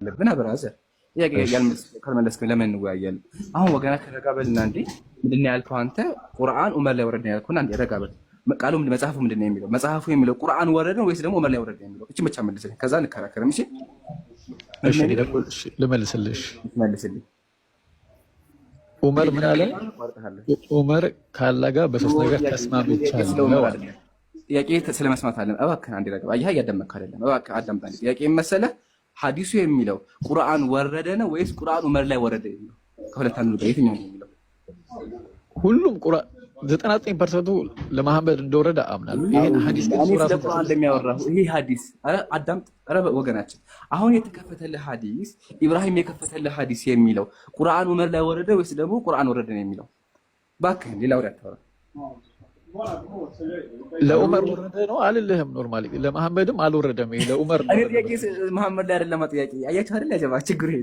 ለብና ብራዘር ጥያቄ ካልመለስክ ለምን እንወያያለን? አሁን ወገና ተረጋበልና እንዴ ምንድነው ያልከው አንተ? ቁርአን ዑመር ላይ ወረደ ያልከውና እንዴ ረጋበል ቃሉ መጽሐፉ ምንድነው የሚለው? መጽሐፉ የሚለው ቁርአን ወረደ ወይስ ደግሞ ዑመር ላይ ወረደ የሚለው? እቺ ብቻ መልስልኝ፣ ከዛ እንከራከርም። እሺ ልመልስልሽ። ዑመር ምን አለ? ዑመር ካላ ጋር በሶስት ነገር ተስማምቻለሁ። ጥያቄ ስለመስማት አለም እባክህ አንዴ ረጋብ። አየህ እያደመጥክ አይደለም። እባክህ አዳምጣኝ። ጥያቄ መሰለህ ሐዲሱ የሚለው ቁርአን ወረደ ነው ወይስ ቁርአን ዑመር ላይ ወረደ የሚለው? ከሁለት አንዱ የትኛው ነው የሚለው? ሁሉም ቁርአን 99% ለመሐመድ እንደወረደ አምናለሁ። ይሄን ሐዲስ ቁርአን እንደሚያወራው ይሄ ሐዲስ አዳምጥ። ኧረ ወገናችን አሁን የተከፈተልህ ሐዲስ ኢብራሂም የከፈተልህ ሐዲስ የሚለው ቁርአን ዑመር ላይ ወረደ ወይስ ደግሞ ቁርአን ወረደ ነው የሚለው? እባክህ ሌላ ወሬ አታወራ። ለዑመር ወረደ ነው አልልህም። ኖርማሊ ለመሐመድም አልወረደም። ይሄ ለዑመር ነው። እኔ ጥያቄ መሐመድ ላይ አይደለም ጥያቄ። አያችሁ አይደል? ያጀባ ችግር ይሄ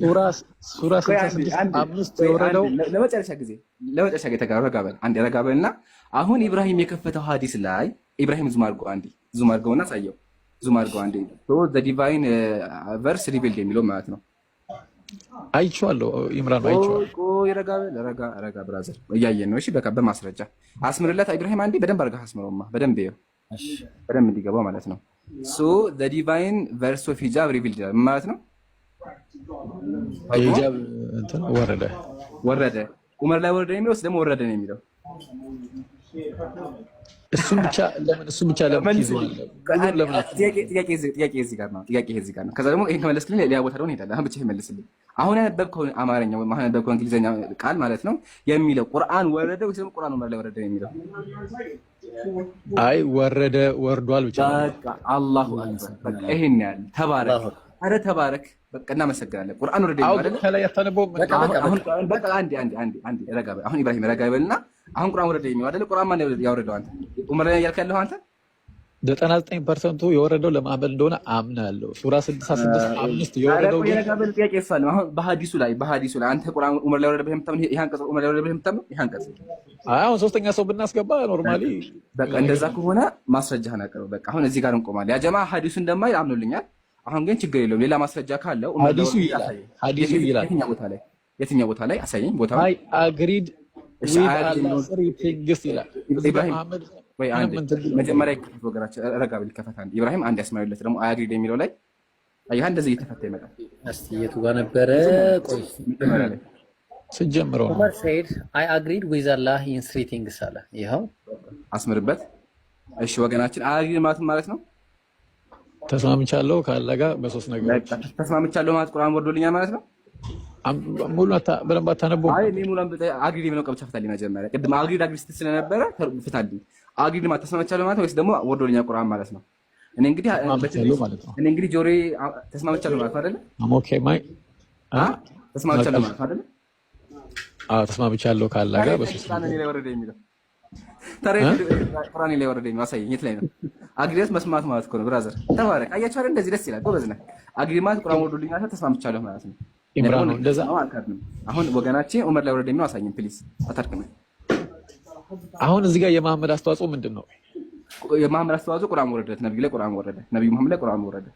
ሱራ 66 የወረደው ለመጨረሻ ጊዜ ተጋበል አንዴ ረጋበልና አሁን ኢብራሂም የከፈተው ሐዲስ ላይ ኢብራሂም ዙም አድርገውና ሳየው ዙም አድርገው አንዴ ዘ ዲቫይን ቨርስ ሪቪልድ የሚለው ማለት ነው። አይቼዋለሁ ኢምራን አይቼዋለሁ። ረጋ ብራዘር እያየን ነው። እሺ በቃ በማስረጃ አስምርለት ኢብራሂም አንዴ በደንብ አድርገህ አስምረውማ በደንብ ይኸው በደንብ እንዲገባው ማለት ነው። ሶ ዘ ዲቫይን ቨርስ ኦፍ ሂጃብ ሪቪልድ ማለት ነው። ሂጃብ እንትን ወረደ ዑመር ላይ ወረደ የሚለው ደግሞ ወረደ ነው የሚለው? እሱም ብቻ ለምን ይዟል? ጥያቄ እዚህ ጋር ነው። ከዛ ደግሞ ይሄን ከመለስክልኝ ሌላ ቦታ ደግሞ እንሄዳለን። አሁን ብቻ ይመልስልኝ። አሁን ያነበብከው አማርኛ ወይ አሁን ያነበብከው እንግሊዘኛ ቃል ማለት ነው የሚለው ቁርአን ወረደ ወይስ ደግሞ ቁርአን ዑመር ላይ ወረደ የሚለው? አይ ወርዷል ብቻ። በቃ አላሁ አክበር። በቃ ይሄን ያህል ተባረክ። አረ ተባረክ። በቃ እናመሰግናለን። ቁርአን ወረደ ማለት ነው። ከላይ ያታነበው በቃ አንዴ ረጋ በል። አሁን ኢብራሂም ረጋ በልና አሁን ቁርአን ወረደ የሚለው አይደል? ቁርአን ማን ያወረደው አንተ? ዑመር ላይ ያልክ ያለው አንተ? 99% የወረደው ለመሐመድ እንደሆነ አምናለሁ። ሱራ 66 የወረደው ረጋ በል። ጥያቄ ይፋል። አሁን በሐዲሱ ላይ አንተ ቁርአን ዑመር ላይ ወረደ ብለህ የምታምነው ይሄ አንቀጽ ዑመር ላይ ወረደ ብለህ የምታምነው ይሄ አንቀጽ? አሁን ሶስተኛ ሰው ብናስገባ ኖርማሊ በቃ እንደዛ ከሆነ ማስረጃህን አቅርብ። በቃ አሁን እዚህ ጋር እንቆማለን። ያ ጀማ ሐዲሱ እንደማይል አምኖልኛል። አሁን ግን ችግር የለውም። ሌላ ማስረጃ ካለው ሐዲሱ ይላል። የትኛው ቦታ ላይ አሳየኝ። ቦታው አይ አግሪድ መጀመሪያ ይከፈት ወገናችን ረጋ ብል ይከፈት። አንድ ኢብራሂም አንድ ያስማይለት ደግሞ አግሪድ የሚለው ላይ አይ እንደዚህ እየተፈታ ይመጣል። እስቲ የቱ ጋር ነበረ? ቆይ ስጀምረው ዑመር ሰይድ አይ አግሪድ ዊዝ አላህ ኢን ትሪ ቲንግስ አለ። ይኸው አስምርበት። እሺ ወገናችን አግሪድ ማለት ነው ተስማምቻለሁ ካለ ጋር በሶስት ነገሮች ተስማምቻለሁ ማለት ቁርአን ወርዶልኛል ማለት ነው። ሙሉ በደንብ አታነበውም? አይ እኔ ሙሉን አግሪድ የሚለው ቀብቻ ፍታልኝ። መጀመሪያ ቅድም አግሪድ ስትል ስለነበረ ፍታልኝ። አግሪድ ማለት ተስማምቻለሁ ማለት ወይስ ደግሞ ወርዶልኛል ቁርአን ማለት ነው? እኔ እንግዲህ ጆሮዬ ተስማምቻለሁ ማለት አይደለ? ኦኬ ማይ ተስማምቻለሁ ማለት አይደለ? አዎ ተስማምቻለሁ ካለ ጋር በሶስት ቁርአን ላይ ወረደ የሚለው ታሪክ ቁርአን ላይ ወረደ የሚለው አሳየኝ። የት ላይ ነው? አግሪድ መስማት ማለት እኮ ነው ብራዘር። ተባረክ። አያችሁ አይደል? እንደዚህ ደስ ይላል። ጎበዝ ነህ። አግሪድ ማለት ቁርአን ወርዶልኛል ተስማምቻለሁ ማለት ነው። ኢምራን እንደዛ አሁን ወገናችን ዑመር ላይ ወረደ የሚለው አሳየኝ ፕሊዝ። አታድክም። አሁን እዚህ ጋር የመሐመድ አስተዋጽኦ ምንድን ነው? የመሐመድ አስተዋጽኦ ቁርአን ወረደ። ነብዩ ላይ ቁርአን ወረደ። ነብዩ መሐመድ ላይ ቁርአን ወረደ።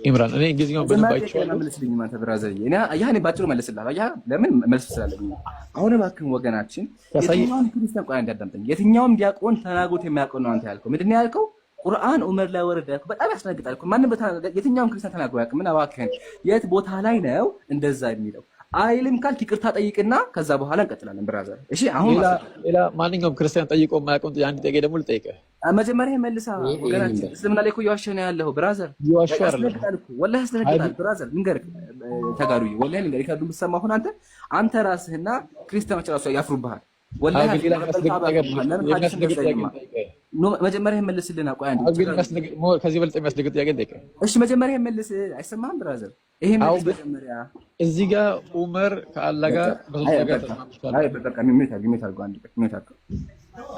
ኢምራን እኔ እንግሊዝኛውን በደንብ አይቼዋለሁ። መልስልኝ ማለት ብራዘር። እኔ ያኔ ባጭሩ መልስልሃል። አያ ለምን መልስ ስላለኝ አሁን እባክህ ወገናችን የትኛውም ክርስቲያን ቆይ እንዳዳምጠኝ። የትኛውም ዲያቆን ተናግሮት የሚያውቀው ነው አንተ ያልከው። ምንድን ነው ያልከው? ቁርአን ዑመር ላይ ወረደ። በጣም ያስደነግጣል እኮ ማንም የትኛውም ክርስቲያን ተናግሮ ያውቅም። እና እባክህን የት ቦታ ላይ ነው እንደዛ የሚለው? አይልም ካልክ ይቅርታ ጠይቅና ከዛ በኋላ እንቀጥላለን ብራዘር። እሺ አሁን ሌላ ማንኛውም ክርስቲያን ጠይቆ የማያውቀውን አንድ ጥያቄ ደግሞ ልጠይቅህ። መጀመሪያ መልሳ ወገናችን እስልምና ላይ እኮ እየዋሸህ ነው ያለኸው ብራዘር። እየዋሸሁ አይደለም ወላሂ ያስደነግጣል ብራዘር። ልንገርህ ተጋሩዬ ወላሂ ልንገርህ ካዱ ብትሰማ አሁን አንተ ራስህና ክርስቲያኖች ራሱ ያፍሩብሃል። ወላሂ መጀመሪያ መልስልና ቆይ አንዴ ከዚህ በልጥ የሚያስደግጥ ጥያቄ ጠይቀህ። እሺ መጀመሪያ መልስ። አይሰማህም ብራዘር? ይሄ መልስ መጀመሪያ እዚህ ጋር ዑመር ከአላህ ጋር በሶስት ነገር ተስማምቷል። አይ በቃ ሚውት አድርገው አንዴ ሚውት አድርገው።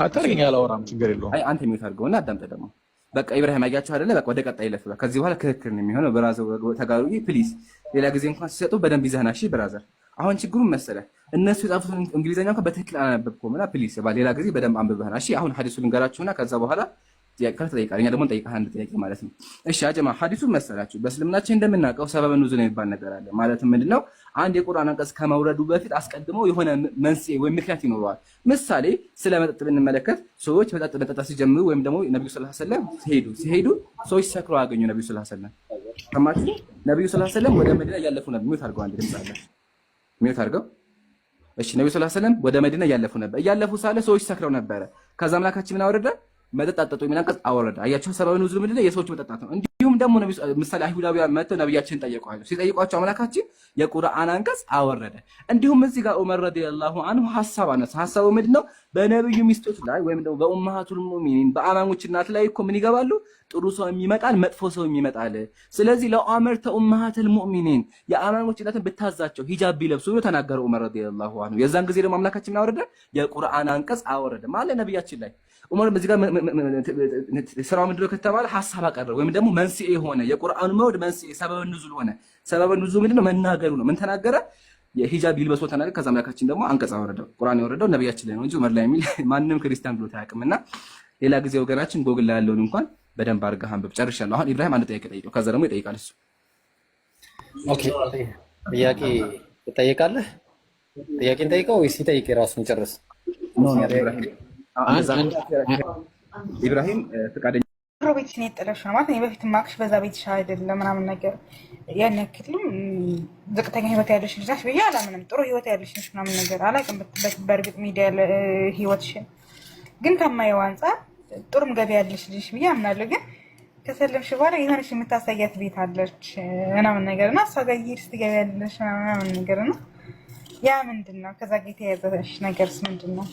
አታርገኝ፣ አላወራም፣ ችግር የለውም። አይ አንተ ሚውት አድርገውና አዳምጠህ ደግሞ በቃ ኢብራሂም አያችሁ አይደለ? በቃ ወደ ቀጣይ ለፍ። ከዚህ በኋላ ክርክር ነው የሚሆነው ብራዘር። ተጋሩዬ ፕሊዝ ሌላ ጊዜ እንኳን ሲሰጡ በደንብ ይዘህና እሺ ብራዘር። አሁን ችግሩን መሰለህ እነሱ የጻፉትን እንግሊዘኛ እንኳን በትክክል አላነበብኩም እና ፕሊዝ ሌላ ጊዜ በደንብ አንብበህና እሺ። አሁን ሐዲሱን ልንገራችሁና ከዛ በኋላ ጥያቄ ከተጠይቃል እኛ ደግሞ እንጠይቃለን አንድ ጥያቄ ማለት ነው። እሺ አጀማ ሐዲሱ መሰላችሁ በእስልምናችን እንደምናውቀው ሰበበ ኑዙል የሚባል ነገር አለ። ማለትም ምንድነው አንድ የቁርአን አንቀጽ ከመውረዱ በፊት አስቀድሞ የሆነ መንስኤ ወይም ምክንያት ይኖረዋል። ምሳሌ ስለ መጠጥ ብንመለከት ሰዎች መጠጥ ሲጀምሩ ወይም ደግሞ ነብዩ ሰለላሁ ዐለይሂ ወሰለም ሲሄዱ ሰዎች ሰክረው አገኙ። ነብዩ ሰለላሁ ዐለይሂ ወሰለም ሰማችሁ? ነብዩ ሰለላሁ ዐለይሂ ወሰለም ወደ መዲና እያለፉ ነበር። ሚውት አድርገው አንድ ድምጽ አለ። ሚውት አድርገው። እሺ ነብዩ ሰለላሁ ዐለይሂ ወሰለም ወደ መዲና እያለፉ ነበር። እያለፉ ሳለ ሰዎች ሰክረው ነበረ። ከዛ አምላካችን ምን አወረደ? መጠጥ አጠጡ የሚል አንቀጽ አወረደ። አያችሁ ሰበብ ኑዙል ምንድን ነው? የሰዎች መጠጣት ነው። እንዲሁም ደግሞ ምሳሌ አይሁዳውያን መጥተው ነብያችንን ጠየቋቸው። ሲጠይቋቸው አምላካችን የቁርአን አንቀጽ አወረደ። እንዲሁም እዚህ ጋር ዑመር ረዲየላሁ ዐንሁ ሐሳብ አነሳ። ሐሳቡ ምንድን ነው? በነብዩ ሚስቶች ላይ ወይም ደግሞ በኡማሃቱል ሙእሚኒን በአማኞች እናት ላይ እኮ ምን ይገባሉ? ጥሩ ሰው የሚመጣል፣ መጥፎ ሰው የሚመጣል። ስለዚህ ለኡመርተ ኡማሃቱል ሙእሚኒን የአማኞች እናትን ብታዛቸው ሂጃብ ቢለብሱ ብሎ ተናገረ ዑመር ረዲየላሁ ዐንሁ። የዛን ጊዜ ደግሞ አምላካችን አወረደ የቁርአን አንቀጽ አወረደ ማለት ነብያችን ላይ ዑመር በዚህ ጋር ስራው ምንድነው ከተባለ ሐሳብ አቀረበ ወይም ደግሞ መንስኤ ሆነ። የቁርአኑ መውረድ መንስኤ ሰበበ ኑዙል ሆነ። ሰበበ ኑዙል ምንድነው? መናገሩ ነው። ምን ተናገረ? የሂጃብ ይልበሱ ተናገረ። ከዛ አምላካችን ደግሞ አንቀጽ አወረደው። ቁርአን የወረደው ነብያችን ላይ ነው እንጂ ዑመር ላይ የሚል ማንንም ክርስቲያን ብሎ ታያቅምና ሌላ ጊዜ ወገናችን ጎግል ላይ ያለውን እንኳን በደንብ አድርገህ አንብብ። ጨርሻለሁ። አሁን ኢብራሂም አንድ ጥያቄ ጠይቀው፣ ከዛ ደግሞ ይጠይቃል እሱ። ኦኬ ጥያቄ ትጠይቃለህ? ጥያቄን ጠይቀው ወይስ ይጠይቅ ራሱን ጨርስ? ኢብራሂም ፍቃደኛ ቤት ነው የጠለሽ ነው ማለት ነው። በፊት ማክሽ በዛ ቤትሽ አይደለም ምናምን ነገር ያን ያክልም ዝቅተኛ ህይወት ያለሽ ልጅ ነሽ ብዬ አላምንም። ጥሩ ህይወት ያለሽ ነሽ ምናምን ነገር አላውቅም። በእርግጥ ሚዲያ ህይወትሽን ግን ከማየው አንፃር ጥሩም ገቢ ያለሽ ልጅ ብዬ አምናለሁ። ግን ከሰለምሽ በኋላ የሆነሽ የምታሳያት ቤት አለች ምናምን ነገር እና እሷ ጋር እየሄድሽ ትገቢያለሽ ምናምን ነገር ነው። ያ ምንድን ነው? ከዛ ጋር የተያዘሽ ነገርስ ምንድን ነው?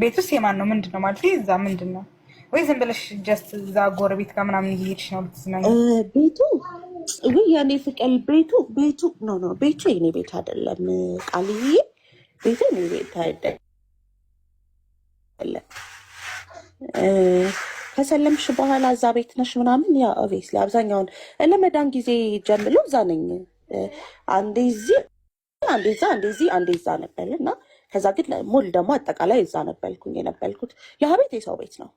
ቤት ውስጥ የማን ነው? ምንድን ነው ማለት እዛ ምንድን ነው? ወይ ዝም ብለሽ ጀስት እዛ ጎረቤት ጋር ምናምን እየሄድሽ ነው ልትዝናኝ? ቤቱ ወይ ያኔ ፍቅል ቤቱ ኖ ቤቱ የኔ ቤት አይደለም። ቃልዬ ቤቱ የኔ ቤት አይደለም። ከሰለምሽ በኋላ እዛ ቤት ነሽ ምናምን ያ ኦብቪየስሊ አብዛኛውን ለመዳን ጊዜ ጀምሮ እዛ ነኝ። አንዴ እዚህ አንዴ እዛ አንዴ እዛ ነበር እና ከዛ ግን ሙሉ ደግሞ አጠቃላይ እዛ የነበርኩት። ያ ቤት የሰው ቤት ነው።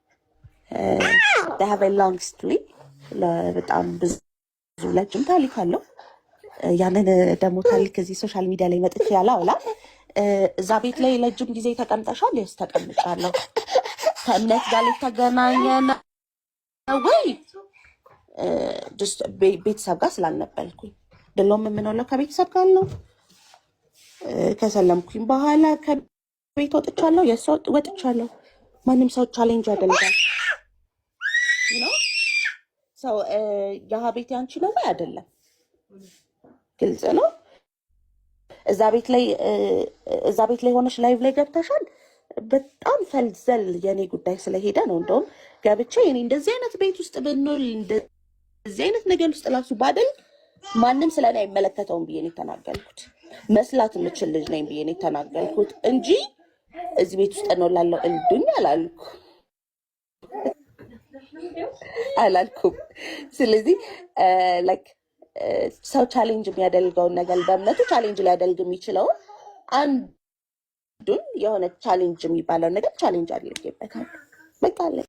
they have a long history በጣም ብዙ ረጅም ታሪክ አለው። ያንን ደግሞ ታሪክ እዚህ ሶሻል ሚዲያ ላይ መጥቼ ያላውላ እዛ ቤት ላይ ረጅም ጊዜ ተቀምጠሻል? የስ ተቀምጫለሁ። ከእምነት ጋር ተገናኘ ወይ ቤተሰብ ጋር ስላልነበርኩኝ ድሎም የምንውለው ከቤተሰብ ጋር ነው። ከሰለምኩኝ በኋላ ከቤት ወጥቻለሁ። የስ ወጥቻለሁ። ማንም ሰው ቻሌንጅ ያደርጋል ነው ሰው ያህ ቤት ያንቺ ነው ወይ አይደለም? ግልጽ ነው። እዛ ቤት ላይ ሆነሽ ላይቭ ላይ ገብተሻል። በጣም ፈልዘል የኔ ጉዳይ ስለሄደ ነው። እንደውም ገብቼ እኔ እንደዚህ አይነት ቤት ውስጥ ብንል እንደዚህ አይነት ነገር ውስጥ ላሱ ባደል ማንም ስለኔ አይመለከተውም ብዬ ነው የተናገርኩት። መስላት የምችል ልጅ ነኝ ብዬ ነው የተናገርኩት እንጂ እዚህ ቤት ውስጥ ነው ላለው እንዱኝ አላልኩም። ስለዚህ ላይክ ሰው ቻሌንጅ የሚያደርገውን ነገር በእምነቱ ቻሌንጅ ሊያደርግ የሚችለውን አንዱን የሆነ ቻሌንጅ የሚባለው ነገር ቻሌንጅ አድርጌበታለሁ። በቃ